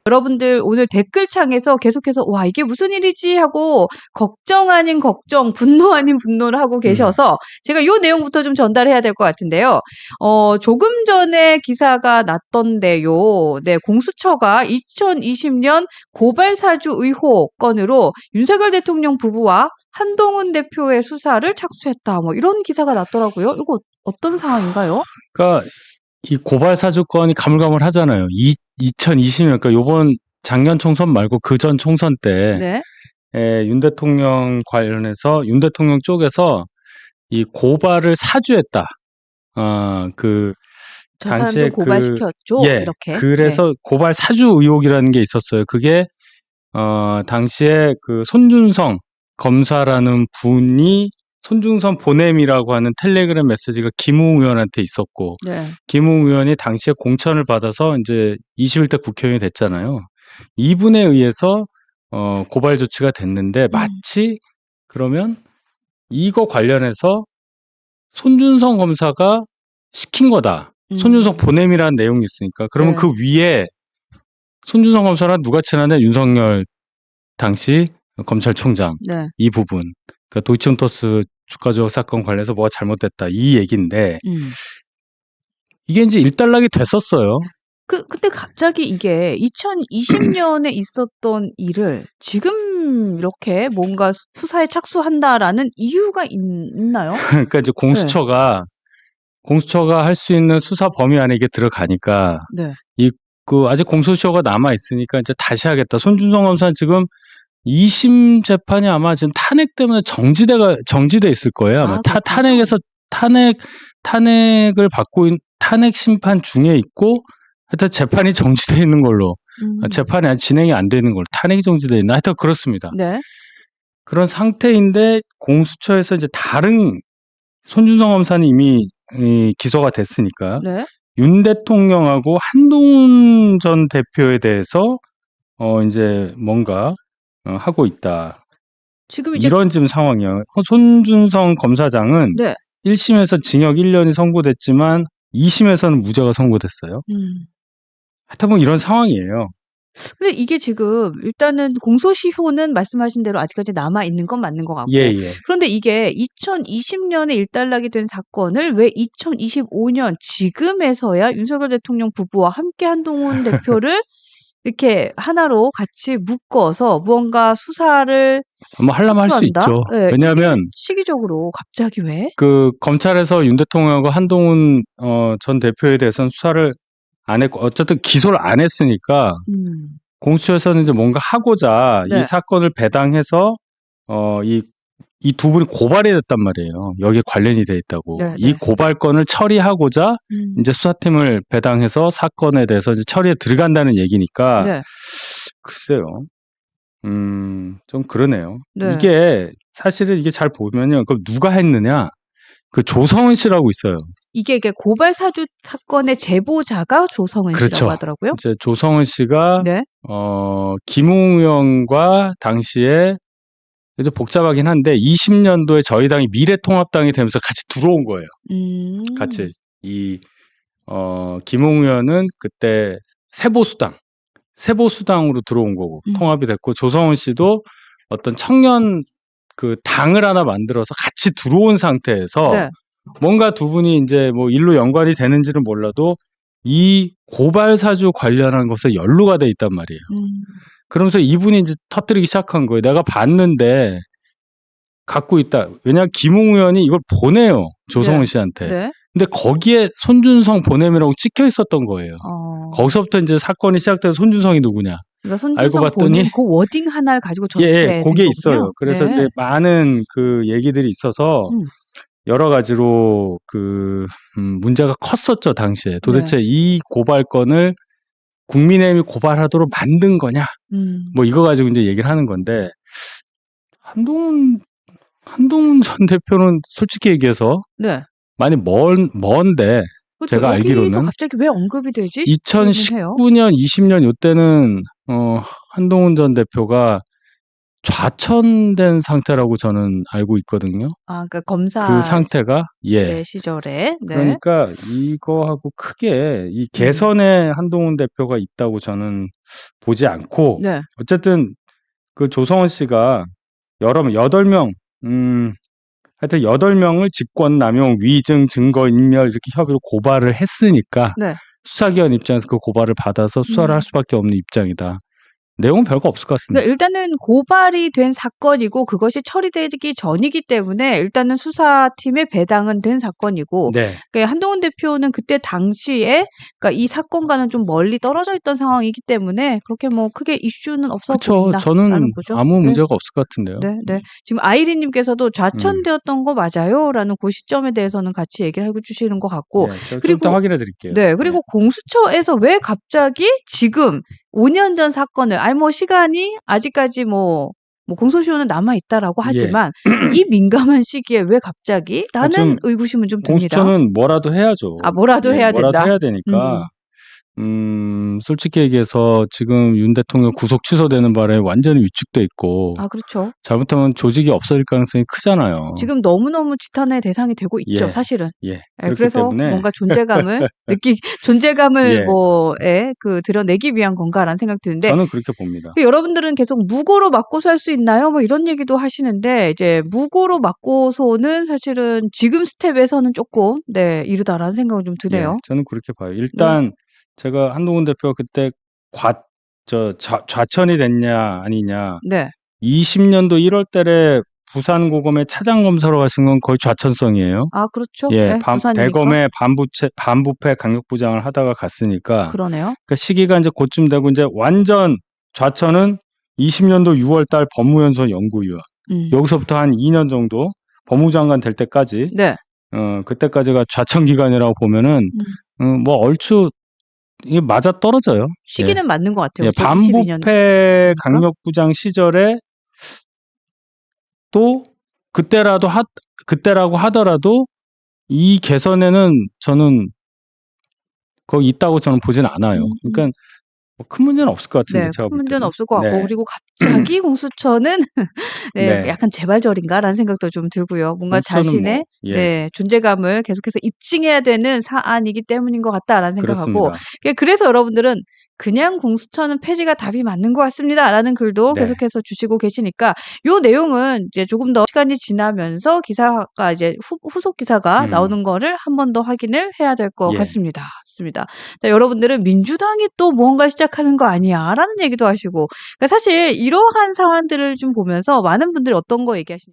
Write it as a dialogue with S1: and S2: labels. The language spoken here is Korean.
S1: 여러분들 오늘 댓글창에서 계속해서 '와 이게 무슨 일이지?' 하고 걱정 아닌 걱정, 분노 아닌 분노를 하고 계셔서 제가 요 내용부터 좀 전달해야 될 것 같은데요. 조금 전에 기사가 났던데요. 네, 공수처가 2020년 고발 사주 의혹 건으로 윤석열 대통령 부부와 한동훈 대표의 수사를 착수했다. 뭐 이런 기사가 났더라고요. 이거 어떤 상황인가요?
S2: 그러니까 이 고발 사주권이 가물가물하잖아요. 2020년, 그러니까 요번 작년 총선 말고 그 전 총선 때
S1: 네.
S2: 윤 대통령 관련해서 윤 대통령 쪽에서 이 고발을 사주했다. 그
S1: 저 사람
S2: 당시에
S1: 좀 고발시켰죠? 이렇게. 네.
S2: 그래서 고발 사주 의혹이라는 게 있었어요. 그게 당시에 그 손준성 검사라는 분이 손준성 보냄이라고 하는 텔레그램 메시지가 김웅 의원한테 있었고,
S1: 네.
S2: 김웅 의원이 당시에 공천을 받아서 이제 21대 국회의원이 됐잖아요. 이분에 의해서 고발 조치가 됐는데 마치 그러면 이거 관련해서 손준성 검사가 시킨 거다. 손준성 보냄이라는 내용이 있으니까. 그러면
S1: 네.
S2: 그 위에 손준성 검사랑 누가 친하냐? 윤석열 당시 검찰총장.
S1: 네.
S2: 이 부분. 그러니까 도이치모터스 주가 조작 사건 관련해서 뭐가 잘못됐다. 이 얘기인데 이게 이제 일단락이 됐었어요.
S1: 근데 갑자기 이게 2020년에 있었던 일을 지금 이렇게 뭔가 수사에 착수한다라는 이유가 있나요?
S2: 그러니까 이제 공수처가 할 수 있는 수사 범위 안에 이게 들어가니까
S1: 네.
S2: 아직 공소시효가 남아 있으니까 이제 다시 하겠다. 손준성 검사는 지금 2심 재판이 아마 지금 탄핵 때문에 정지돼 있을 거예요. 아마 탄핵에서 탄핵을 받고 탄핵 심판 중에 있고 하여튼 재판이 정지돼 있는 걸로 재판이 아직 진행이 안 되는 걸로 탄핵이 정지돼 있나 하여튼 그렇습니다.
S1: 네.
S2: 그런 상태인데 공수처에서 이제 다른 손준성 검사는 이미 기소가 됐으니까
S1: 네.
S2: 윤 대통령하고 한동훈 전 대표에 대해서 이제 뭔가 하고 있다.
S1: 지금 이제
S2: 이런 지금 상황이에요. 손준성 검사장은
S1: 네.
S2: 1심에서 징역 1년이 선고됐지만 2심에서는 무죄가 선고됐어요. 하여튼 뭐 이런 상황이에요.
S1: 근데 이게 지금 일단은 공소시효는 말씀하신 대로 아직까지 남아 있는 건 맞는 것 같고.
S2: 예.
S1: 그런데 이게 2020년에 일단락이 된 사건을 왜 2025년 지금에서야 윤석열 대통령 부부와 함께 한동훈 대표를 이렇게 하나로 같이 묶어서 무언가 수사를
S2: 뭐 하려면 할 수
S1: 착수한다?
S2: 있죠.
S1: 네,
S2: 왜냐하면
S1: 이게 시기적으로 갑자기 왜?
S2: 그 검찰에서 윤 대통령하고 한동훈 전 대표에 대해서는 수사를 안 했고 어쨌든 기소를 안 했으니까 공수처에서는 이제 뭔가 하고자
S1: 네.
S2: 이 사건을 배당해서 이 두 분이 고발이 됐단 말이에요. 여기에 관련이 돼 있다고.
S1: 네,
S2: 이
S1: 네.
S2: 고발건을 처리하고자 이제 수사팀을 배당해서 사건에 대해서 이제 처리에 들어간다는 얘기니까
S1: 네.
S2: 글쎄요. 좀 그러네요.
S1: 네.
S2: 이게 사실은 이게 잘 보면요. 그럼 누가 했느냐? 그 조성은 씨라고 있어요.
S1: 이게 고발 사주 사건의 제보자가 조성은
S2: 그렇죠.
S1: 씨라고 하더라고요.
S2: 이제 조성은 씨가
S1: 네.
S2: 김웅 의원과 당시에 이제 복잡하긴 한데 20년도에 저희 당이 미래통합당이 되면서 같이 들어온 거예요. 같이 김웅 의원은 그때 세보수당으로 들어온 거고 통합이 됐고 조성은 씨도 어떤 청년 그 당을 하나 만들어서 같이 들어온 상태에서
S1: 네.
S2: 뭔가 두 분이 이제 뭐 일로 연관이 되는지는 몰라도 이 고발 사주 관련한 것에 연루가 돼 있단 말이에요. 그러면서 이분이 이제 터뜨리기 시작한 거예요. 내가 봤는데 갖고 있다. 왜냐하면 김웅 의원이 이걸 보내요. 조성은
S1: 네.
S2: 씨한테.
S1: 네.
S2: 근데 거기에 손준성 보냄이라고 찍혀 있었던 거예요. 거기서부터 이제 사건이 시작돼서 손준성이 누구냐.
S1: 그러니까
S2: 알고
S1: 손준성
S2: 봤더니
S1: 보냄 그 워딩 하나를 가지고 저렇게 된
S2: 그게
S1: 거군요.
S2: 있어요. 그래서
S1: 네.
S2: 이제 많은 그 얘기들이 있어서 여러 가지로 그 문제가 컸었죠 당시에. 도대체 이 고발건을 국민의힘이 고발하도록 만든 거냐? 뭐 이거 가지고 이제 얘기를 하는 건데 한동훈 전 대표는 솔직히 얘기해서
S1: 네.
S2: 많이 먼데
S1: 그렇죠.
S2: 제가 알기로는
S1: 갑자기 왜 언급이 되지?
S2: 2019년, 20년 이때는 한동훈 전 대표가 좌천된 상태라고 저는 알고 있거든요.
S1: 아, 그러니까 검사
S2: 그 상태가
S1: 네, 시절에. 네.
S2: 그러니까 이거하고 크게 이 개선에 한동훈 대표가 있다고 저는 보지 않고
S1: 네.
S2: 어쨌든 그 조성원 씨가 8명 하여튼 8명을 직권남용, 위증, 증거인멸 이렇게 협의로 고발을 했으니까
S1: 네.
S2: 수사기관 입장에서 그 고발을 받아서 수사를 할 수밖에 없는 입장이다. 내용은 별거 없을 것 같습니다.
S1: 그러니까 일단은 고발이 된 사건이고 그것이 처리되기 전이기 때문에 일단은 수사팀의 배당은 된 사건이고
S2: 네.
S1: 그러니까 한동훈 대표는 그때 당시에 그러니까 이 사건과는 좀 멀리 떨어져 있던 상황이기 때문에 그렇게 뭐 크게 이슈는 없어
S2: 그렇죠.
S1: 보인다라는
S2: 저는
S1: 거죠.
S2: 아무
S1: 네.
S2: 문제가 없을 것 같은데요.
S1: 네, 네. 지금 아이린님께서도 좌천되었던 거 맞아요?라는 그 시점에 대해서는 같이 얘기를 해주시는 것 같고,
S2: 네, 좀
S1: 그리고
S2: 이따 확인해 드릴게요.
S1: 네, 그리고 공수처에서 왜 갑자기 지금 5년 전 사건을, 아니 뭐 시간이 아직까지 뭐 공소시효는 남아 있다라고 하지만 이 민감한 시기에 왜 갑자기?라는
S2: 좀
S1: 의구심은 좀 듭니다.
S2: 공수처는 뭐라도 해야죠.
S1: 아, 뭐라도 해야
S2: 뭐라도
S1: 된다.
S2: 해야 되니까. 솔직히 얘기해서 지금 윤 대통령 구속 취소되는 바람에 완전히 위축돼 있고
S1: 아, 그렇죠.
S2: 잘못하면 조직이 없어질 가능성이 크잖아요.
S1: 지금 너무너무 지탄의 대상이 되고 있죠, 사실은.
S2: 예.
S1: 예, 그래서
S2: 때문에
S1: 뭔가 존재감을 존재감을 드러내기 위한 건가라는 생각 드는데.
S2: 저는 그렇게 봅니다.
S1: 여러분들은 계속 무고로 맞고서 할 수 있나요? 뭐 이런 얘기도 하시는데, 이제 무고로 맞고서는 사실은 지금 스텝에서는 조금, 이르다라는 생각은 좀 드네요.
S2: 저는 그렇게 봐요. 일단 제가 한동훈 대표가 그때 좌천이 됐냐 아니냐.
S1: 네.
S2: 20년도 1월 달에 부산고검에 차장검사로 가신 건 거의 좌천성이에요.
S1: 아, 그렇죠. 부산이니까.
S2: 대검에 반부패 강력부장을 하다가 갔으니까.
S1: 그러네요.
S2: 그러니까 시기가 이제 그쯤 되고 이제 완전 좌천은 20년도 6월 달 법무연수원 연구위원. 여기서부터 한 2년 정도 법무장관 될 때까지.
S1: 네.
S2: 그때까지가 좌천 기간이라고 보면은 뭐 얼추 이게 맞아 떨어져요.
S1: 시기는 맞는 것 같아요.
S2: 반부패 강력부장 시절에 또 그때라고 하더라도 이 개선에는 저는 거기 있다고 저는 보진 않아요. 그러니까 뭐 큰 문제는 없을 것 같은데 제가
S1: 큰
S2: 볼
S1: 문제는
S2: 때는.
S1: 없을 것 같고, 그리고 갑자기 공수처는 약간 재발절인가라는 생각도 좀 들고요. 뭔가 자신의 존재감을 계속해서 입증해야 되는 사안이기 때문인 것 같다라는 생각하고, 그래서 여러분들은 그냥 공수처는 폐지가 답이 맞는 것 같습니다라는 글도 계속해서 주시고 계시니까 요 내용은 이제 조금 더 시간이 지나면서 기사가 이제 후속 기사가 나오는 거를 한 번 더 확인을 해야 될 것 같습니다. 좋습니다. 자, 여러분들은 민주당이 또 무언가 시작하는 거 아니야라는 얘기도 하시고, 그러니까 사실 이러한 상황들을 좀 보면서 많은 분들이 어떤 거 얘기하시냐.